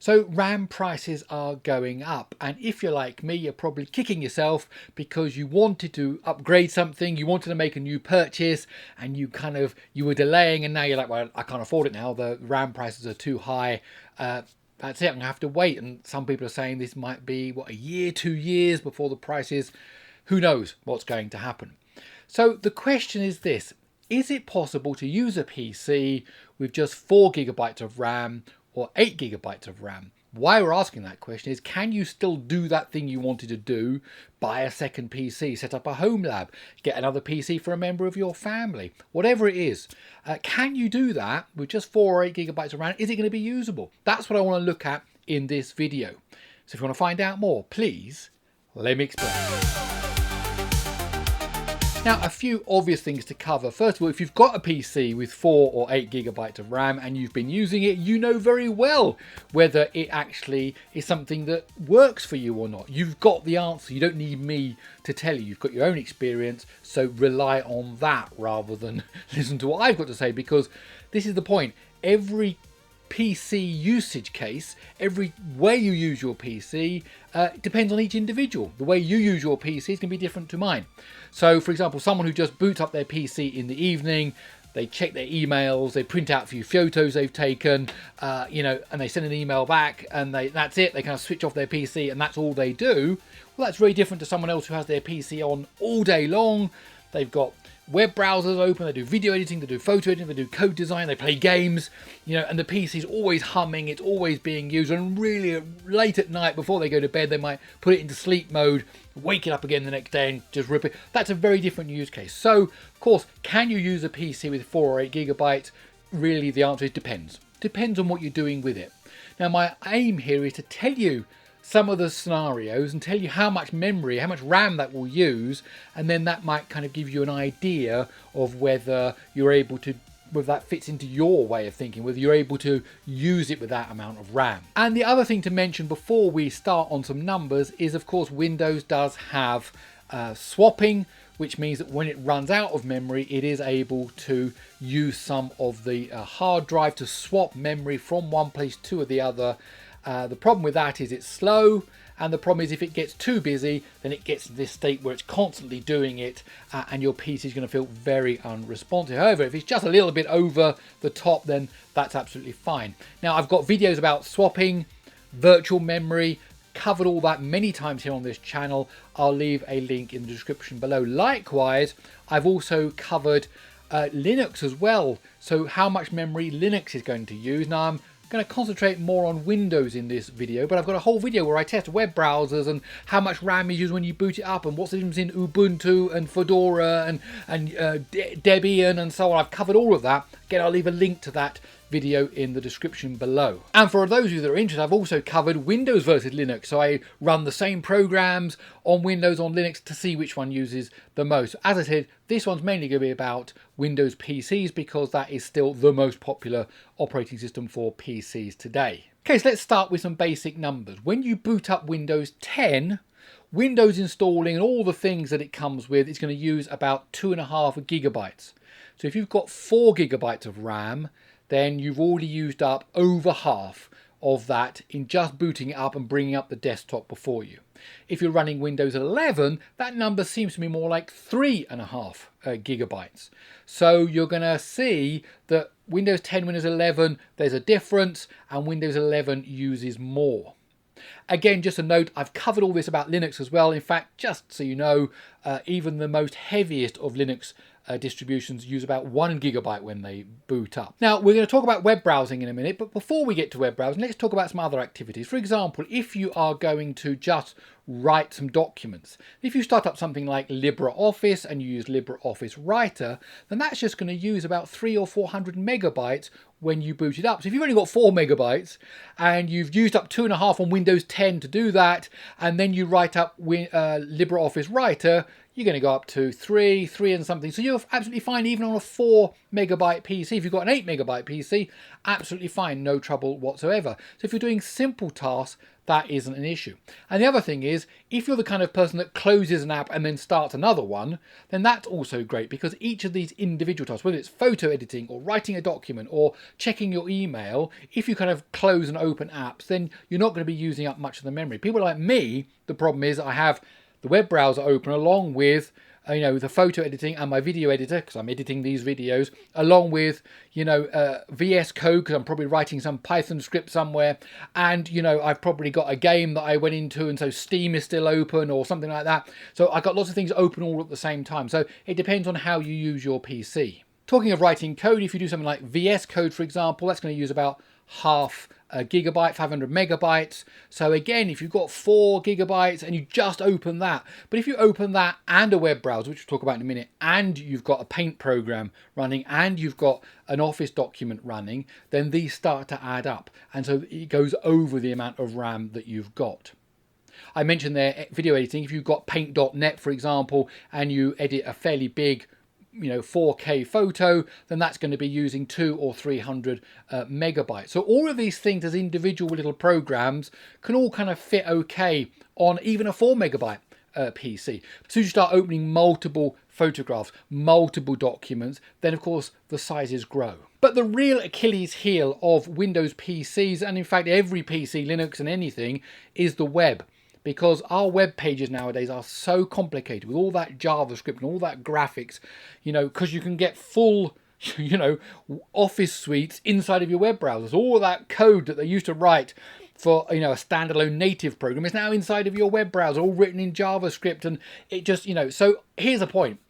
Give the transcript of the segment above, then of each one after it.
So RAM prices are going up, and if you're like me, you're probably kicking yourself because you wanted to upgrade something, you wanted to make a new purchase, and you were delaying, and now you're like, well, I can't afford it now, the RAM prices are too high. That's it, I'm gonna have to wait. And some people are saying this might be a year, 2 years before the prices, who knows what's going to happen. So the question is this: is it possible to use a PC with just 4 GB of RAM or 8 GB of RAM? Why we're asking that question is, can you still do that thing you wanted to do? Buy a second PC, set up a home lab, get another PC for a member of your family, whatever it is. Can you do that with just 4 or 8 GB of RAM? Is it going to be usable? That's what I want to look at in this video. So if you want to find out more, please let me explain. Now, a few obvious things to cover. First of all, if you've got a PC with 4 or 8 GB of RAM and you've been using it, you know very well whether it actually is something that works for you or not. You've got the answer. You don't need me to tell you. You've got your own experience, so rely on that rather than listen to what I've got to say, because this is the point. Every PC usage case, every way you use your PC depends on each individual. The way you use your PC is going to be different to mine. So for example, someone who just boots up their PC in the evening, they check their emails, they print out a few photos they've taken, and they send an email back, and that's it. They kind of switch off their PC and that's all they do. Well, that's very different to someone else who has their PC on all day long. They've got web browsers open, they do video editing, they do photo editing, they do code design, they play games, and the PC is always humming, it's always being used, and really late at night before they go to bed, they might put it into sleep mode, wake it up again the next day and just rip it. That's a very different use case. So, of course, can you use a PC with 4 or 8 GB? Really, the answer is depends. Depends on what you're doing with it. Now, my aim here is to tell you some of the scenarios and tell you how much memory, how much RAM that will use, and then that might kind of give you an idea of whether you're able to, whether that fits into your way of thinking, whether you're able to use it with that amount of RAM. And the other thing to mention before we start on some numbers is, of course, Windows does have swapping, which means that when it runs out of memory, it is able to use some of the hard drive to swap memory from one place to the other. The problem with that is it's slow, and the problem is if it gets too busy, then it gets to this state where it's constantly doing it, and your PC is going to feel very unresponsive. However, if it's just a little bit over the top, then that's absolutely fine. Now, I've got videos about swapping, virtual memory, covered all that many times here on this channel. I'll leave a link in the description below. Likewise, I've also covered Linux as well, so how much memory Linux is going to use. Now, I'm going to concentrate more on Windows in this video, but I've got a whole video where I test web browsers and how much RAM is used when you boot it up, and what's the difference in Ubuntu and Fedora and Debian and so on. I've covered all of that. Again, I'll leave a link to that video in the description below. And for those of you that are interested, I've also covered Windows versus Linux. So I run the same programs on Windows, on Linux, to see which one uses the most. As I said, this one's mainly going to be about Windows PCs because that is still the most popular operating system for PCs today. Okay, so let's start with some basic numbers. When you boot up Windows 10, Windows installing and all the things that it comes with is going to use about 2.5 GB. So if you've got 4 GB of RAM, then you've already used up over half of that in just booting it up and bringing up the desktop before you. If you're running Windows 11, that number seems to be more like 3.5 GB. So you're going to see that Windows 10, Windows 11, there's a difference, and Windows 11 uses more. Again, just a note, I've covered all this about Linux as well. In fact, just so you know, even the most heaviest of Linux distributions use about 1 GB when they boot up. Now, we're going to talk about web browsing in a minute, but before we get to web browsing, let's talk about some other activities. For example, if you are going to just write some documents, if you start up something like LibreOffice and you use LibreOffice Writer, then that's just going to use about 300 or 400 megabytes when you boot it up. So if you've only got 4 megabytes and you've used up 2.5 on Windows 10 to do that, and then you write up LibreOffice Writer, you're going to go up to 3 and something. So you're absolutely fine even on a 4 megabyte PC. If you've got an 8 megabyte PC, absolutely fine, no trouble whatsoever. So if you're doing simple tasks, that isn't an issue. And the other thing is, if you're the kind of person that closes an app and then starts another one, then that's also great, because each of these individual tasks, whether it's photo editing or writing a document or checking your email, if you kind of close and open apps, then you're not going to be using up much of the memory. People like me, the problem is I have the web browser open along with the photo editing and my video editor, because I'm editing these videos, along with, VS Code, because I'm probably writing some Python script somewhere. And, I've probably got a game that I went into, and so Steam is still open or something like that. So I've got lots of things open all at the same time. So it depends on how you use your PC. Talking of writing code, if you do something like VS Code, for example, that's going to use about half a gigabyte, 500 megabytes. So again, if you've got 4 gigabytes and you just open that, but if you open that and a web browser, which we'll talk about in a minute, and you've got a Paint program running and you've got an Office document running, then these start to add up. And so it goes over the amount of RAM that you've got. I mentioned there video editing. If you've got paint.net, for example, and you edit a fairly big 4K photo, then that's going to be using 200 or 300 megabytes. So all of these things as individual little programs can all kind of fit okay on even a 4 megabyte PC. So you start opening multiple photographs, multiple documents, then of course the sizes grow. But the real Achilles heel of Windows PCs, and in fact every PC, Linux and anything, is the web. Because our web pages nowadays are so complicated with all that JavaScript and all that graphics, because you can get full, Office suites inside of your web browsers. All that code that they used to write for, a standalone native program is now inside of your web browser, all written in JavaScript. And it just, so here's the point.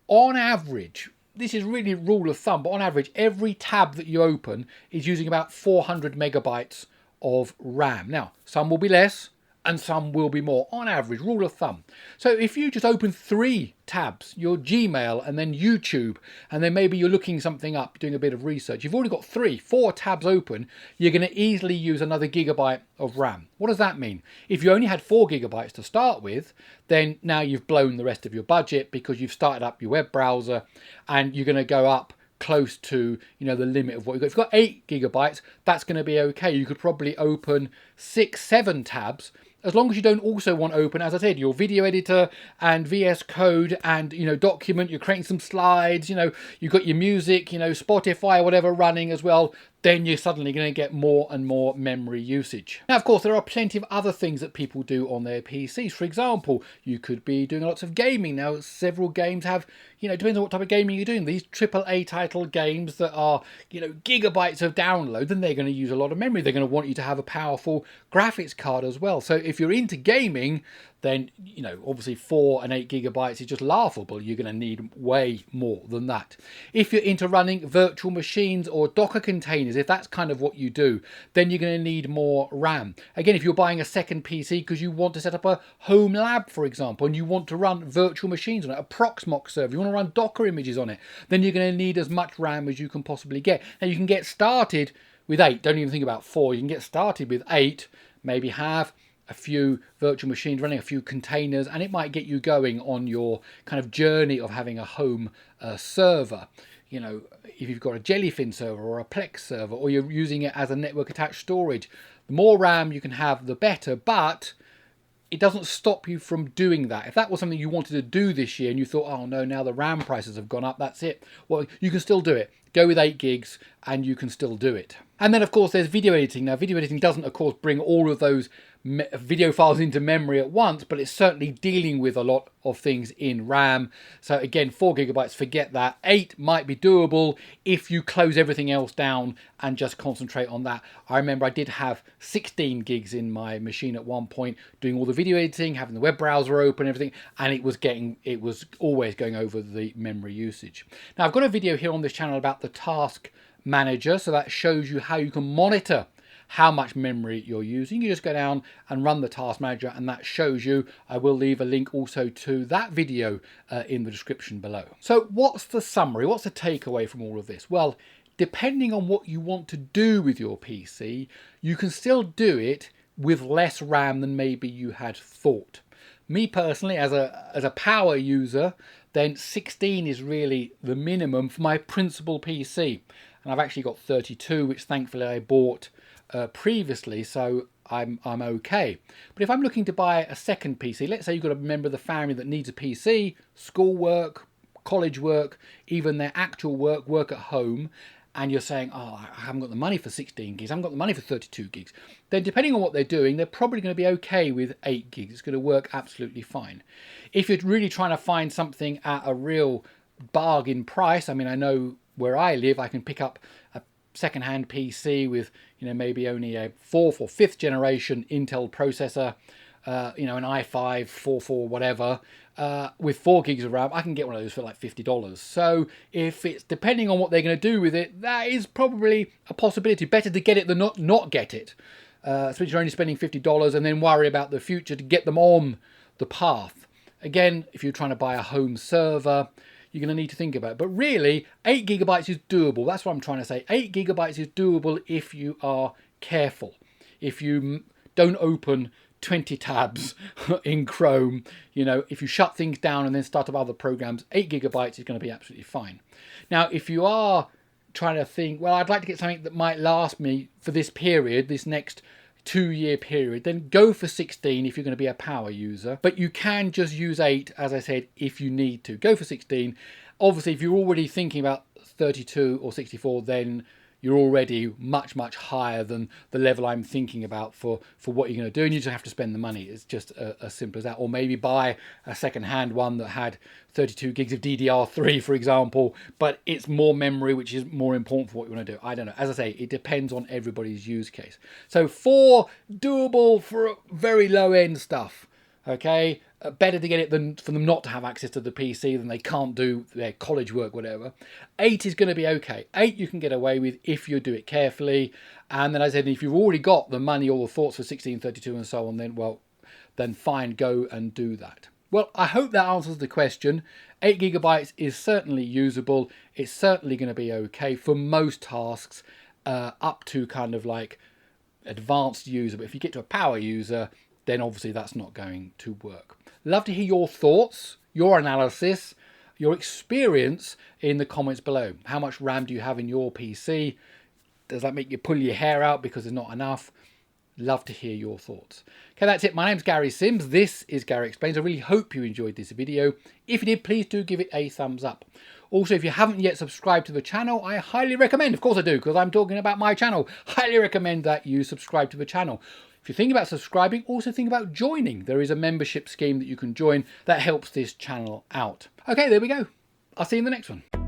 On average, this is really rule of thumb, but on average, every tab that you open is using about 400 megabytes of RAM. Now, some will be less, and some will be more, on average, rule of thumb. So if you just open 3 tabs, your Gmail and then YouTube, and then maybe you're looking something up, doing a bit of research, you've already got 4 tabs open, you're going to easily use another gigabyte of RAM. What does that mean? If you only had 4 gigabytes to start with, then now you've blown the rest of your budget because you've started up your web browser and you're going to go up close to the limit of what you've got. If you've got 8 gigabytes, that's going to be okay. You could probably open 6-7 tabs, as long as you don't also want to open, as I said, your video editor and VS Code and, document, you're creating some slides, you've got your music, Spotify, whatever running as well, then you're suddenly going to get more and more memory usage. Now, of course, there are plenty of other things that people do on their PCs. For example, you could be doing lots of gaming. Now, several games have, depends on what type of gaming you're doing. These AAA title games that are, gigabytes of download, then they're going to use a lot of memory. They're going to want you to have a powerful graphics card as well. So if you're into gaming, then, obviously 4 and 8 gigabytes is just laughable. You're going to need way more than that. If you're into running virtual machines or Docker containers, if that's kind of what you do, then you're going to need more RAM. Again, if you're buying a second PC because you want to set up a home lab, for example, and you want to run virtual machines on it, a Proxmox server, you want to run Docker images on it, then you're going to need as much RAM as you can possibly get. Now, you can get started with 8. Don't even think about 4. You can get started with 8, maybe have a few virtual machines running, a few containers, and it might get you going on your kind of journey of having a home server. If you've got a Jellyfin server or a Plex server, or you're using it as a network attached storage, the more RAM you can have, the better. But it doesn't stop you from doing that. If that was something you wanted to do this year and you thought, oh no, now the RAM prices have gone up, that's it. Well, you can still do it. Go with 8 gigs and you can still do it. And then, of course, there's video editing. Now, video editing doesn't, of course, bring all of those video files into memory at once, but it's certainly dealing with a lot of things in RAM. So again, 4 gigabytes, forget that. 8 might be doable if you close everything else down and just concentrate on that. I remember I did have 16 gigs in my machine at one point, doing all the video editing, having the web browser open, everything, and it was always going over the memory usage. Now, I've got a video here on this channel about the Task Manager, so that shows you how you can monitor how much memory you're using. You just go down and run the Task Manager, and that shows you. I will leave a link also to that video in the description below. So what's the summary? What's the takeaway from all of this? Well, depending on what you want to do with your PC, you can still do it with less RAM than maybe you had thought. Me personally, as a power user, then 16 is really the minimum for my principal PC. And I've actually got 32, which thankfully I bought previously, so I'm okay. But if I'm looking to buy a second PC, let's say you've got a member of the family that needs a PC, school work, college work, even their actual work at home, and you're saying, oh, I haven't got the money for 16 gigs, I haven't got the money for 32 gigs, then depending on what they're doing, they're probably going to be okay with 8 gigs. It's going to work absolutely fine. If you're really trying to find something at a real bargain price, I mean, I know where I live, I can pick up a second-hand PC with, maybe only a 4th or 5th generation Intel processor, an i5 44 whatever, with 4 gigs of RAM. I can get one of those for like $50. So if it's depending on what they're going to do with it, that is probably a possibility. Better to get it than not get it. Especially if you're only spending $50 and then worry about the future to get them on the path. Again, if you're trying to buy a home server, you're going to need to think about it. But really, 8 gigabytes is doable. That's what I'm trying to say. 8 gigabytes is doable if you are careful. If you don't open 20 tabs in Chrome, if you shut things down and then start up other programs, 8 gigabytes is going to be absolutely fine. Now, if you are trying to think, well, I'd like to get something that might last me for this period, this next 2-year period, then go for 16 if you're going to be a power user. But you can just use 8, as I said, if you need to. Go for 16. Obviously, if you're already thinking about 32 or 64, then you're already much, much higher than the level I'm thinking about for what you're going to do, and you just have to spend the money. It's just as simple as that. Or maybe buy a second-hand one that had 32 gigs of DDR3, for example, but it's more memory, which is more important for what you want to do. I don't know. As I say, it depends on everybody's use case. So 4, doable for very low-end stuff. Okay, better to get it than for them not to have access to the PC, than they can't do their college work, whatever. 8 is going to be okay. 8 you can get away with if you do it carefully. And then, as I said, if you've already got the money or the thoughts for 16, 32 and so on, then fine, go and do that. Well, I hope that answers the question. 8 gigabytes is certainly usable. It's certainly going to be okay for most tasks, up to kind of like advanced user. But if you get to a power user, then obviously that's not going to work. Love to hear your thoughts, your analysis, your experience in the comments below. How much RAM do you have in your PC? Does that make you pull your hair out because there's not enough? Love to hear your thoughts. Okay, that's it. My name's Gary Sims. This is Gary Explains. I really hope you enjoyed this video. If you did, please do give it a thumbs up. Also, if you haven't yet subscribed to the channel, I highly recommend, of course I do, because I'm talking about my channel, highly recommend that you subscribe to the channel. If you think about subscribing, also think about joining. There is a membership scheme that you can join that helps this channel out. Okay, there we go. I'll see you in the next one.